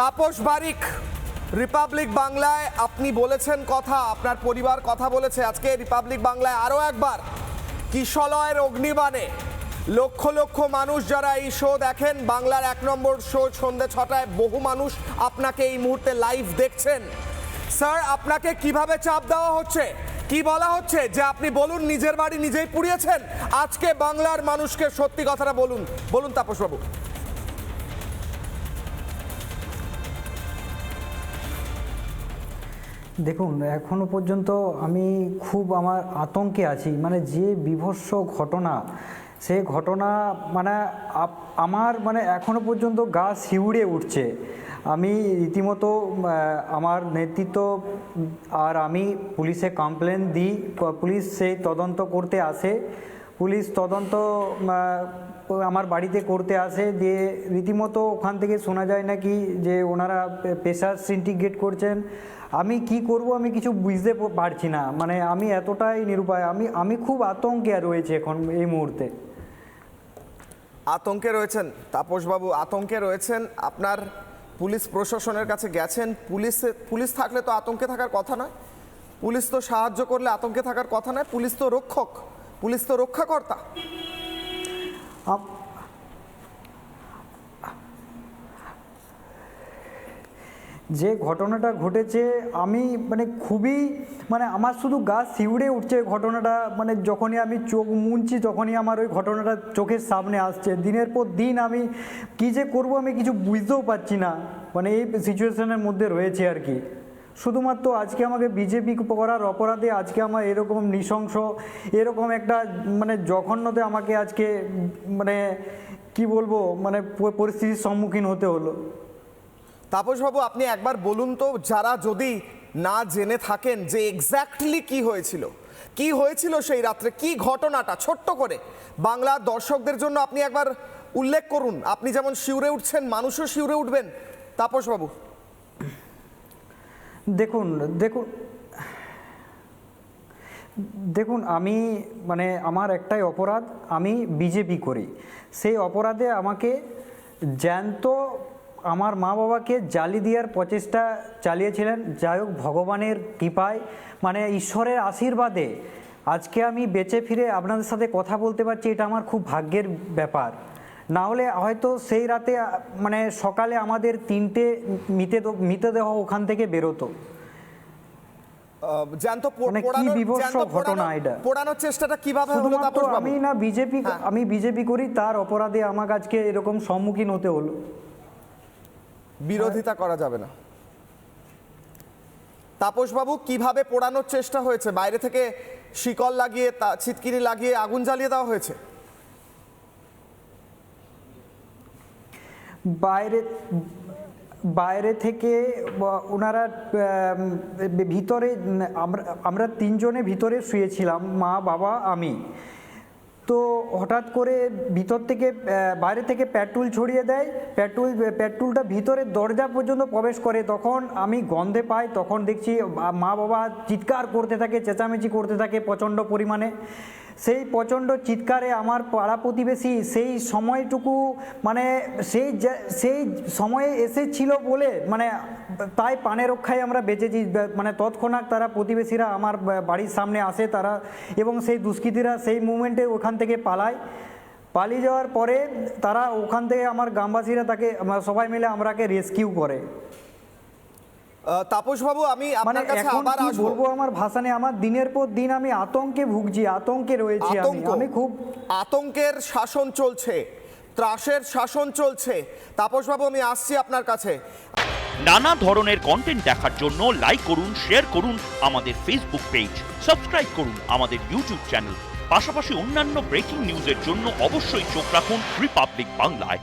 তাপস বারিক, Republic বাংলায় আপনি বলেছেন কথা, আপনার পরিবার কথা বলেছে। আজকে রিপাবলিক বাংলায় আরও একবার কিশলয়ের অগ্নিবাণে লক্ষ লক্ষ মানুষ যারা এই শো দেখেন, বাংলার 1 নম্বর শো সন্ধ্যে 6টায়, বহু মানুষ আপনাকে এই মুহূর্তে লাইভ দেখছেন। স্যার, আপনাকে কিভাবে চাপ দেওয়া হচ্ছে, কি বলা হচ্ছে যে আপনি বলুন নিজের বাড়ি নিজেই পুড়িয়েছেন? আজকে বাংলার মানুষকে সত্যি কথাটা বলুন, বলুন তাপসবাবু। দেখুন, এখনো পর্যন্ত আমি খুব আমার আতঙ্কে আছি। মানে যে বীভৎস ঘটনা, সেই ঘটনা মানে আমার মানে এখনো পর্যন্ত গা শিউরে উঠছে। আমি রীতিমতো আমার নেতৃত্ব আর আমি পুলিশে কমপ্লেন দিই, পুলিশ সেই তদন্ত করতে আসে। পুলিশ তদন্ত আমার বাড়িতে করতে আসে, দিয়ে রীতিমতো ওখান থেকে শোনা যায় নাকি যে ওনারা প্রেশার সিন্ডিকেট করছেন। আমি কি করব, আমি কিছু বুঝতে পারছি না। মানে আমি এতটাই নিরুপায়, আমি খুব আতঙ্কে রয়েছে এখন এই মুহূর্তে। আতঙ্কে রয়েছেন তাপসবাবু, আতঙ্কে রয়েছেন। আপনার পুলিশ প্রশাসনের কাছে গেছেন, পুলিশ থাকলে তো আতঙ্কে থাকার কথা নয়, পুলিশ তো সাহায্য করলে আতঙ্কে থাকার কথা নয়, পুলিশ তো রক্ষক, পুলিশ তো রক্ষাকর্তা। যে ঘটনাটা ঘটেছে আমি মানে খুবই মানে আমার শুধু গা শিউরে উঠছে ঘটনাটা। মানে যখনই আমি চোখ মুছছি তখনই আমার ওই ঘটনাটা চোখের সামনে আসছে। দিনের পর দিন আমি কী যে করবো আমি কিছু বুঝতেও পারছি না। মানে এই সিচুয়েশনের মধ্যে রয়েছে আর কি। শুধুমাত্র আজকে আমাকে বিজেপি করার অপরাধে আজকে আমার এরকম নৃশংস, এরকম একটা মানে জঘন্যতে আমাকে আজকে মানে কি বলবো মানে পরিস্থিতির সম্মুখীন হতে হলো। তাপসবাবু, আপনি একবার বলুন তো, যারা যদি না জেনে থাকেন যে এক্স্যাক্টলি কি হয়েছিল, কি হয়েছিল সেই রাত্রে, কি ঘটনাটা ছোট্ট করে বাংলার দর্শকদের জন্য আপনি একবার উল্লেখ করুন। আপনি যেমন শিউরে উঠছেন, মানুষও শিউরে উঠবেন। তাপসবাবু দেখুন দেখুন দেখুন আমি মানে আমার একটাই অপরাধ, আমি বিজেপি করি। সেই অপরাধে আমাকে জ্যান্ত আমার মা বাবাকে জালি দেওয়ার প্রচেষ্টা চালিয়েছিলেন। যাই হোক, ভগবানের কৃপায় মানে ঈশ্বরের আশীর্বাদে আজকে আমি বেঁচে ফিরে আপনাদের সাথে কথা বলতে পারছি। এটা আমার খুব ভাগ্যের ব্যাপার। না হলে হয়তো সেই রাতে মানে সকালে আমাদের 3টে মৃতদেহ ওখান থেকে বেরোতো। পোড়ানোর চেষ্টাটা কিভাবে হলো? আমি না বিজেপি, আমি বিজেপি করি, তার অপরাধে আমাকে আজকে এরকম সম্মুখীন হতে হলো। বিরোধিতা করা যাবে না। তাপসবাবু, কিভাবে পোড়ানোর চেষ্টা হয়েছে? বাইরে থেকে শিকল লাগিয়ে, ছিটকিনি লাগিয়ে আগুন জ্বালিয়ে দেওয়া হয়েছে? বাইরে থেকে ওনারা ভিতরে, আমরা 3 জনে ভিতরে শুয়েছিলাম, মা বাবা আমি। তো হঠাৎ করে ভিতর থেকে বাইরে থেকে পেট্রোল ছড়িয়ে দেয়। পেট্রোলটা ভিতরে দরজা পর্যন্ত প্রবেশ করে। তখন আমি গন্ধে পাই, তখন দেখছি মা বাবা চিৎকার করতে থাকে, চেঁচামেচি করতে থাকে প্রচণ্ড পরিমাণে। সেই প্রচণ্ড চিৎকারে আমার পাড়া প্রতিবেশী সেই সময়টুকু মানে সেই সময়ে এসেছিল বলে মানে তাই প্রাণে রক্ষায় আমরা বেঁচেছি। মানে তৎক্ষণাৎ তারা প্রতিবেশীরা আমার বাড়ির সামনে আসে তারা, এবং সেই দুষ্কৃতীরা সেই মুমেন্টে ওখান থেকে পালিয়ে যাওয়ার পরে তারা ওখান থেকে আমার গ্রামবাসীরা তাকে সবাই মিলে আমরাকে রেস্কিউ করে। তাপসবাবু, আমি আপনার কাছে আবার আসবো। বলবো আমার ভাষা নেই, আমার দিনের পর দিন আমি আতঙ্কে ভুগছি, আতঙ্কে রয়েছি। আমি খুব আতঙ্কের শাসন চলছে, ত্রাসের শাসন চলছে। তাপসবাবু, আমি আসছি আপনার কাছে। নানা ধরনের কন্টেন্ট দেখার জন্য লাইক করুন, শেয়ার করুন আমাদের ফেসবুক পেজ, সাবস্ক্রাইব করুন আমাদের ইউটিউব চ্যানেল। পাশাপাশি অন্যান্য ব্রেকিং নিউজের জন্য অবশ্যই চোখ রাখুন রিপাবলিক বাংলায়।